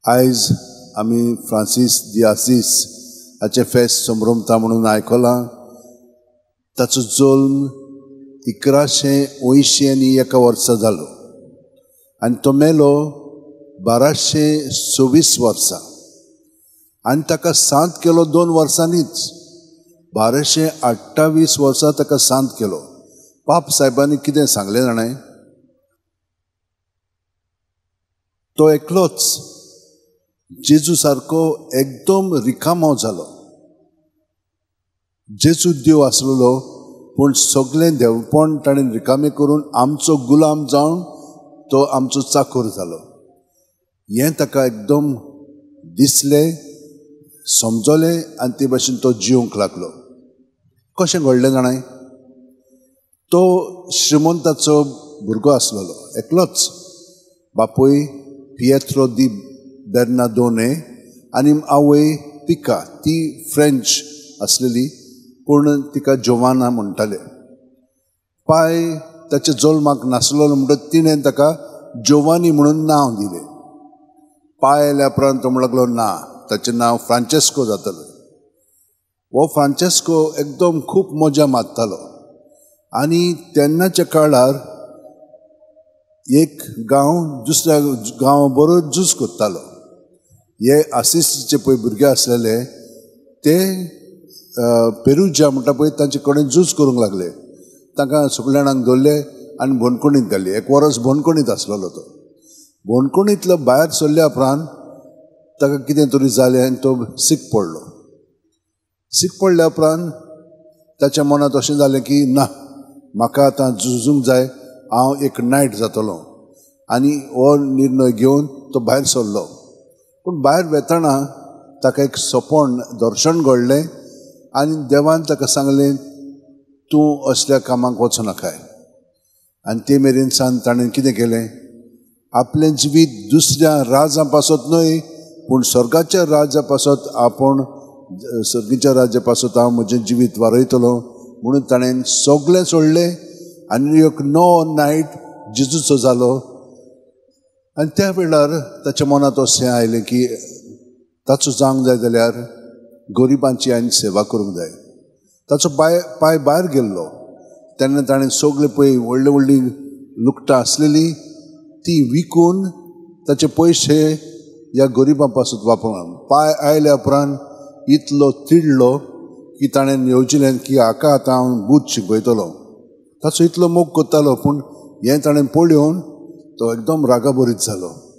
आयज आमी फ्रांसीस दी आसीस हाचे फेस्त संभ्रमता म्हणून आयकलां. ताचो जल्म 1181 वर्सा जालो आनी तो मेलो 1226 वर्सां. आनी ताका सांत केलो 2 वर्सांनीच. 1228 वर्सां ताका सांत केलो. पाप साहेबांनी कितें सांगलें जाणां, तो एकलोच जेजू सारको एकदम रिकामो जालो. जेजू देव आसलेलो पूण सगळें देवपण ताणें रिकामें करून आमचो गुलाम जावन तो आमचो चाकर जालो. हें ताका एकदम दिसलें, समजलें आनी ते भाशेन तो जिवंक लागलो. कशें घडलें जाणां, तो श्रीमंताचो भुरगो आसलेलो एकलोच. बापूय पिएट्रो दी बेर्नादोने आनी आवय पिका, ती फ्रेंच आसलेली पूण तिका जोवाना म्हणटाले. पाय ताच्या जल्माक नासलो म्हणटच तिणें ताका जोवानी म्हणून नांव दिलें. पाय आयल्या उपरांत तो म्हणूंक लागलो ना, ताचें नांव फ्रांचेस्को जातलें. हो फ्रांचेस्को एकदम खूब मजा मारतालो आनी तेन्नाच्या काळार एक गांव दुसऱ्या गांवा बरोबर झूज करतालो. हे आसिसीचे पळय भुरगे आसलेले ते पेरुजिया म्हणटा पळय तांचे कडेन झूज करूंक लागले. तांकां सगळ्या जाणांक धरले आनी बोनकुणींत घाली. 1 वर्स बोनकुणींत आसलेलो तो. बोनकुणींतलो भायर सरल्या उपरांत ताका कितें तरी जालें आनी तो सीक पडलो. सीक पडल्या उपरांत ताच्या मनांत अशें जालें की ना, म्हाका आतां झुजूंक जाय, हांव एक नायट जातलो. आनी हो निर्णय घेवन तो भायर सरलो. पूण भायर वेताना ताका एक सपन दर्शन घडलें आनी देवान ताका सांगलें तूं असल्या कामाक वचूं नाकाय. आनी ते मेरेन सान ताणें कितें केलें, आपलें जिवीत दुसऱ्या राज्या पासत न्हय पूण स्वर्गाच्या राज्या पासत आपूण स्वर्गीच्या राज्या पासत हांव म्हजें जिवीत वारयतलो म्हणून ताणें सगळें सोडलें. आनी एक नवो नायट जेजूचो जालो. आनी त्या वेळार ताच्या मनांत अशें आयलें की ताचो जावंक जाय जाल्यार गरिबांची आनी सेवा करूंक जाय. ताचो पाय भायर गेल्लो तेन्ना ताणें सगळें पळय व्हडलीं व्हडलीं लुकटां आसलेलीं ती विकून ताचे पयशे ह्या गरिबां पासून वापरून पाय आयल्या उपरांत इतलो तिडलो की ताणें येवजिलें की हाका आतां हांव बूत शिकयतलो. ताचो इतलो मोग करतालो पूण हें ताणें पळोवन तो एकदम रागाबरीत जालो.